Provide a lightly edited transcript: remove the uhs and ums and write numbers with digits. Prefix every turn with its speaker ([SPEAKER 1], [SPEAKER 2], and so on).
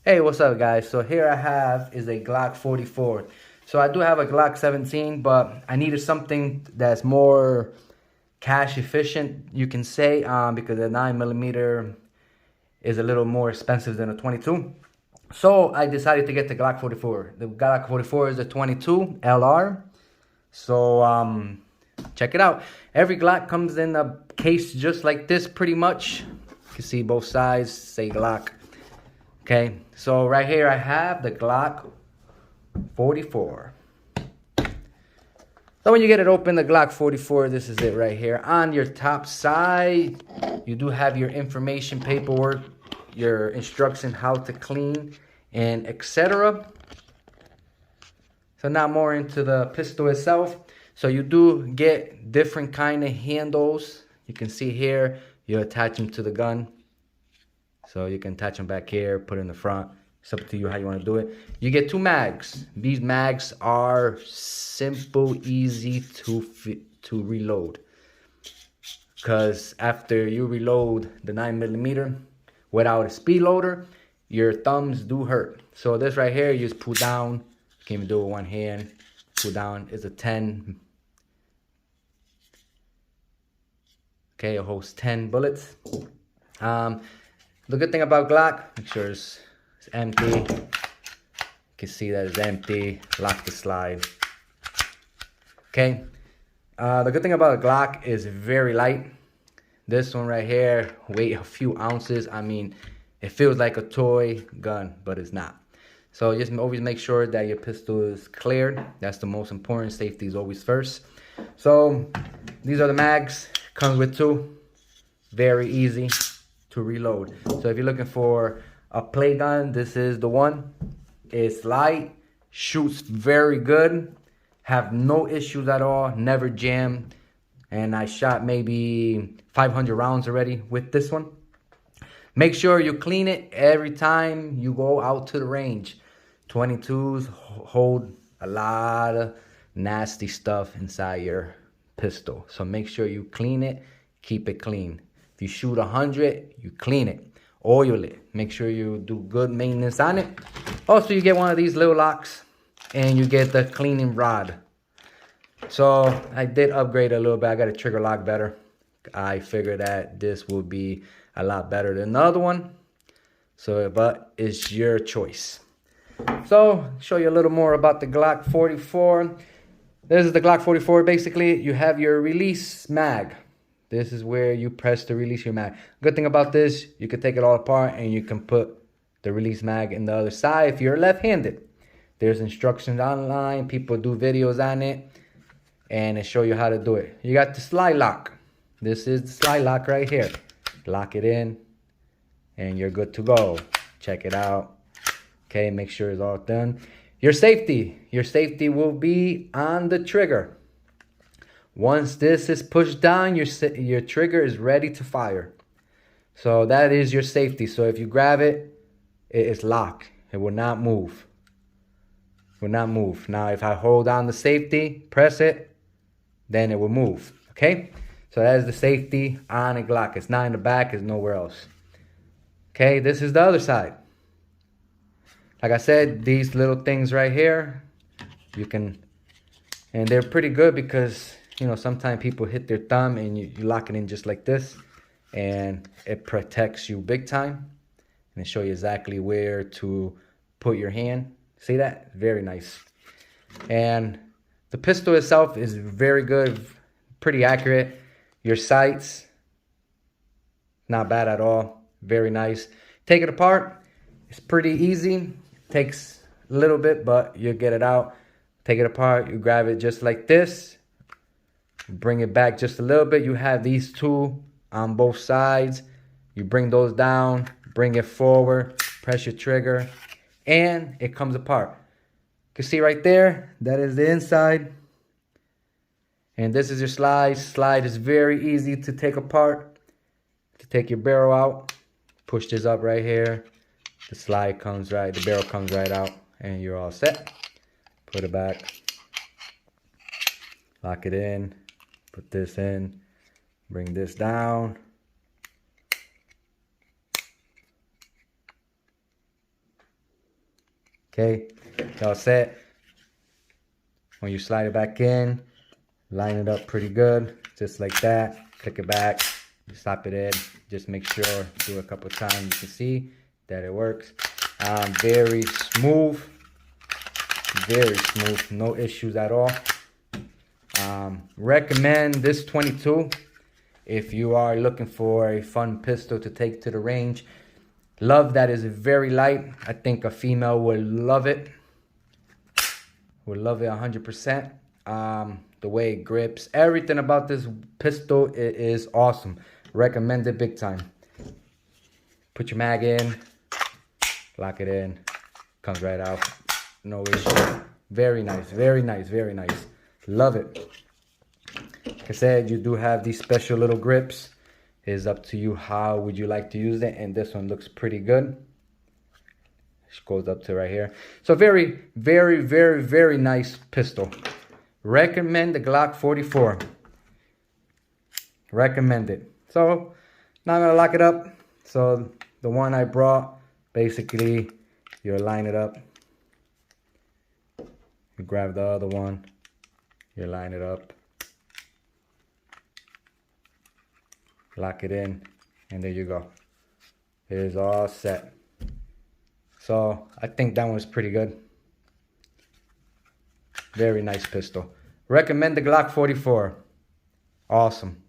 [SPEAKER 1] Hey, what's up guys? So here I have is a Glock 44. So I do have a Glock 17, but I needed something that's more cash efficient, you can say, because the 9mm is a little more expensive than a 22. So I decided to get the Glock 44. The Glock 44 is a 22 LR. So check it out. Every Glock comes in a case just like this pretty much. You can see both sides, say Glock. Okay, so right here I have the Glock 44. So when you get it open, the Glock 44, this is it right here. On your top side, you do have your information paperwork, your instruction how to clean, and etc. So now more into the pistol itself. So you do get different kind of handles. You can see here, you attach them to the gun. So you can attach them back here, put it in the front. It's up to you how you want to do it. You get two mags. These mags are simple, easy to reload. Because after you reload the 9mm without a speed loader, your thumbs do hurt. So this right here, you just pull down. You can even do it with one hand. Pull down is a 10. Okay, it holds 10 bullets. The good thing about Glock, make sure it's empty. You can see that it's empty. Lock the slide. Okay. The good thing about a Glock is very light. This one right here, weight a few ounces. I mean, it feels like a toy gun, but it's not. So just always make sure that your pistol is cleared. That's the most important. Safety is always first. So these are the mags. Comes with two. Very easy to reload. So if you're looking for a play gun, this is the one. It's light, shoots very good, have no issues at all, never jammed, and I shot maybe 500 rounds already with this one. Make sure you clean it every time you go out to the range. 22s hold a lot of nasty stuff inside your pistol, so make sure you clean it, keep it clean. If you shoot 100, you clean it, oil it, make sure you do good maintenance on it. Also, you get one of these little locks and you get the cleaning rod. So I did upgrade a little bit. I got a trigger lock better. I figured that this will be a lot better than the other one. So, but it's your choice. So, show you a little more about the Glock 44. This is the Glock 44. Basically, you have your release mag. This is where you press to release your mag. Good thing about this, you can take it all apart and you can put the release mag in the other side if you're left-handed. There's instructions online. People do videos on it and they show you how to do it. You got the slide lock. This is the slide lock right here. Lock it in and you're good to go. Check it out. Okay, make sure it's all done. Your safety will be on the trigger. Once this is pushed down, your trigger is ready to fire. So that is your safety. So if you grab it, it is locked. It will not move. It will not move. Now if I hold down the safety, press it, then it will move. Okay? So that is the safety on a Glock. It's not in the back, it's nowhere else. Okay, this is the other side. Like I said, these little things right here, you can, and they're pretty good because, you know, sometimes people hit their thumb and you lock it in just like this and it protects you big time. And it show you exactly where to put your hand. See that? Very nice. And the pistol itself is very good, pretty accurate. Your sights, not bad at all. Very nice. Take it apart. It's pretty easy. Takes a little bit, but you get it out. Take it apart. You grab it just like this. Bring it back just a little bit. You have these two on both sides. You bring those down, bring it forward, press your trigger, and it comes apart. You can see right there, that is the inside. And this is your slide. Slide is very easy to take apart. To take your barrel out, push this up right here. The slide comes right, the barrel comes right out, and you're all set. Put it back. Lock it in. Put this in. Bring this down. Okay, it's all set. When you slide it back in, line it up pretty good, just like that. Click it back, slap it in. Just make sure, do it a couple times. You can see that it works. Very smooth, no issues at all. Recommend this 22 if you are looking for a fun pistol to take to the range. Love that is very light. I think a female will love it. Will love it 100%. The way it grips, everything about this pistol is awesome. Recommend it big time. Put your mag in, lock it in, comes right out. No issue. Very nice, very nice, very nice. Love it. Like I said, you do have these special little grips. It is up to you how would you like to use it, and this one looks pretty good. It goes up to right here. So very, very, very, very nice pistol. Recommend the Glock 44. Recommend it. So now I'm gonna lock it up. So the one I brought, basically, you line it up. You grab the other one. You line it up. Lock it in, and there you go. It is all set. So I think that one's pretty good. Very nice pistol. Recommend the Glock 44. Awesome.